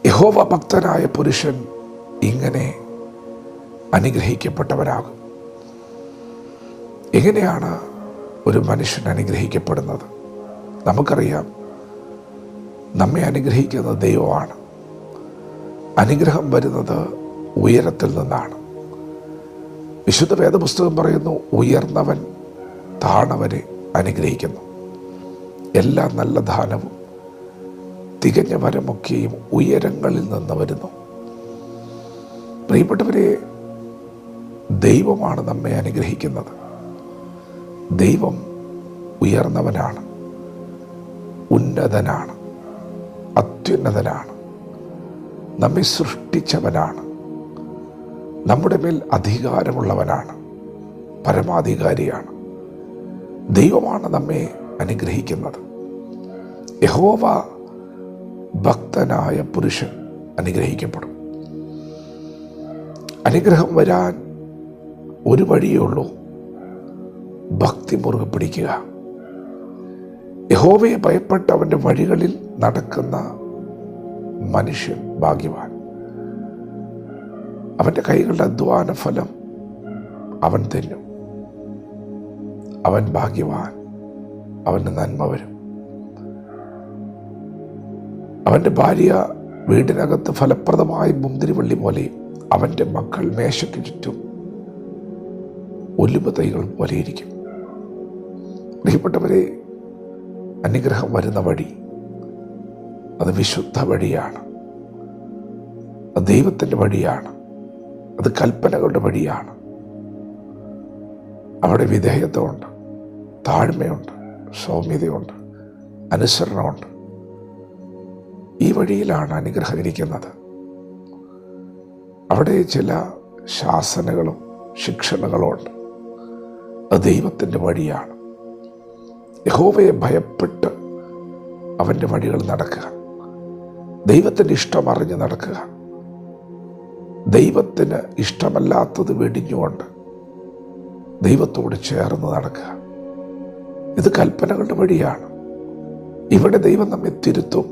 യഹോവ ഭക്തനായ പുരുഷൻ ഇങ്ങനെ അനുഗ്രഹിക്കപ്പെട്ടവരാകും. എങ്ങനെയാണ് ഒരു മനുഷ്യൻ അനുഗ്രഹിക്കപ്പെടുന്നത്? നമുക്കറിയാം, നമ്മെ അനുഗ്രഹിക്കുന്നത് ദൈവമാണ്. അനുഗ്രഹം വരുന്നത് ഉയരത്തിൽ നിന്നാണ്. വിശുദ്ധ വേദപുസ്തകം പറയുന്നു, ഉയർന്നവൻ താണവരെ അനുഗ്രഹിക്കുന്നു. എല്ലാ നല്ല ദാനവും തികഞ്ഞ വരമൊക്കെയും ഉയരങ്ങളിൽ നിന്ന് വരുന്നു. പ്രിയപ്പെട്ടവരെ, ദൈവമാണ് നമ്മെ അനുഗ്രഹിക്കുന്നത്. ദൈവം ഉയർന്നവനാണ്, ഉന്നതനാണ്, അത്യുന്നതനാണ്, നമ്മെ സൃഷ്ടിച്ചവനാണ്, നമ്മുടെ മേൽ അധികാരമുള്ളവനാണ്, പരമാധികാരിയാണ്. ദൈവമാണ് നമ്മെ അനുഗ്രഹിക്കുന്നത്. യഹോവ ഭക്തനായ പുരുഷൻ അനുഗ്രഹിക്കപ്പെടും. അനുഗ്രഹം വരാൻ ഒരു വഴിയേ ഉള്ളൂ, ഭക്തി മുറുകെ പിടിക്കുക. യഹോവയെ ഭയപ്പെട്ട് അവൻ്റെ വഴികളിൽ നടക്കുന്ന മനുഷ്യൻ ഭാഗ്യവാൻ. അവൻ്റെ കൈകളുടെ അധ്വാന ഫലം അവൻ തിന്നും. അവൻ ഭാഗ്യവാൻ, അവന് നന്മ വരും. അവൻ്റെ ഭാര്യ വീടിനകത്ത് ഫലപ്രദമായ മുന്തിരിവള്ളി പോലെയും അവൻ്റെ മക്കൾ മേശയ്ക്ക് ചുറ്റും ഒലിവ് തൈകൾ പോലെയിരിക്കും. പ്രിയപ്പെട്ടവരെ, അനുഗ്രഹം വരുന്ന വഴി അത് വിശുദ്ധ വഴിയാണ്, അത് ദൈവത്തിൻ്റെ വഴിയാണ്, അത് കൽപ്പനകളുടെ വഴിയാണ്. അവിടെ വിധേയത്വമുണ്ട്, താഴ്മയുണ്ട്, സൗമ്യതയുണ്ട്, അനുസരണമുണ്ട്. ഈ വഴിയിലാണ് അനുഗ്രഹം ഇരിക്കുന്നത്. അവിടെ ചില ശാസനകളും ശിക്ഷണങ്ങളും ഉണ്ട്. അത് ദൈവത്തിൻ്റെ വഴിയാണ്. യഹോവയെ ഭയപ്പെട്ട് അവൻ്റെ വഴികൾ നടക്കുക, ദൈവത്തിൻ്റെ ഇഷ്ടം അറിഞ്ഞ് നടക്കുക, ദൈവത്തിന് ഇഷ്ടമല്ലാത്തത് വെടിഞ്ഞുകൊണ്ട് ദൈവത്തോട് ചേർന്ന് നടക്കുക. ഇത് കൽപ്പനകളുടെ വഴിയാണ്. ഇവിടെ ദൈവം നമ്മെ തിരുത്തും,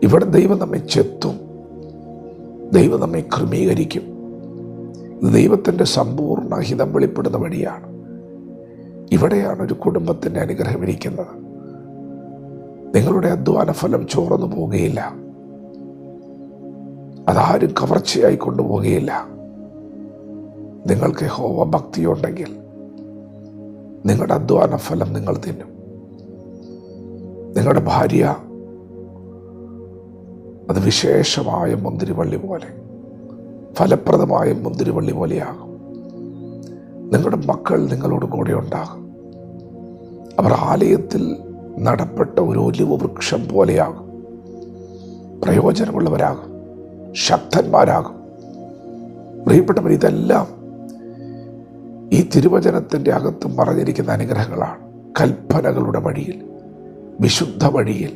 ഇവിടെ ദൈവം നമ്മെ ചെത്തും, ദൈവം നമ്മെ ക്രമീകരിക്കും. ഇത് ദൈവത്തിൻ്റെ സമ്പൂർണ്ണ ഹിതം വെളിപ്പെടുന്ന വഴിയാണ്. ഇവിടെയാണ് ഒരു കുടുംബത്തിൻ്റെ അനുഗ്രഹം ഇരിക്കുന്നത്. നിങ്ങളുടെ അധ്വാന ഫലം ചോർന്നു പോകുകയില്ല, അതാരും കവർച്ചയായി കൊണ്ടുപോകുകയില്ല. നിങ്ങൾക്ക് യഹോവ ഭക്തിയുണ്ടെങ്കിൽ നിങ്ങളുടെ അധ്വാന ഫലം നിങ്ങൾ തിന്നും. നിങ്ങളുടെ ഭാര്യ അത് വിശേഷമായ മുന്തിരിവള്ളി പോലെ, ഫലപ്രദമായ മുന്തിരിവള്ളി പോലെയാകും. നിങ്ങളുടെ മക്കൾ നിങ്ങളോട് കൂടെ ഉണ്ടാകും. അവർ ആലയത്തിൽ നടപ്പെട്ട ഒരു ഒലിവ് വൃക്ഷം പോലെയാകും. പ്രയോജനമുള്ളവരാകും, ശക്തന്മാരാകും. പ്രിയപ്പെട്ടവർ, ഇതെല്ലാം ഈ തിരുവചനത്തിൻ്റെ അകത്ത് മറഞ്ഞിരിക്കുന്ന അനുഗ്രഹങ്ങളാണ്. കൽപ്പനകളുടെ വഴിയിൽ, വിശുദ്ധ വഴിയിൽ.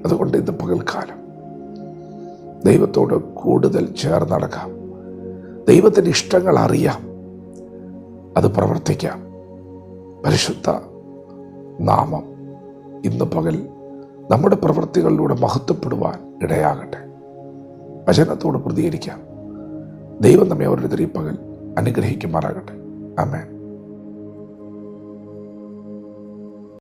അതുകൊണ്ട് ഇന്ന് പകൽക്കാലം ദൈവത്തോട് കൂടുതൽ ചേർന്ന് നടക്കാം. ദൈവത്തിൻ്റെ ഇഷ്ടങ്ങൾ അറിയാം, അത് പ്രവർത്തിക്കാം. പരിശുദ്ധ നാമം ഇന്ന് പകൽ നമ്മുടെ പ്രവൃത്തികളിലൂടെ മഹത്വപ്പെടുവാൻ ഇടയാകട്ടെ. വചനത്തോട് പ്രതികരിക്കാം. ദൈവം നമ്മെ അവരുടെ പകൽ അനുഗ്രഹിക്കുമാറാകട്ടെ. ആമേൻ.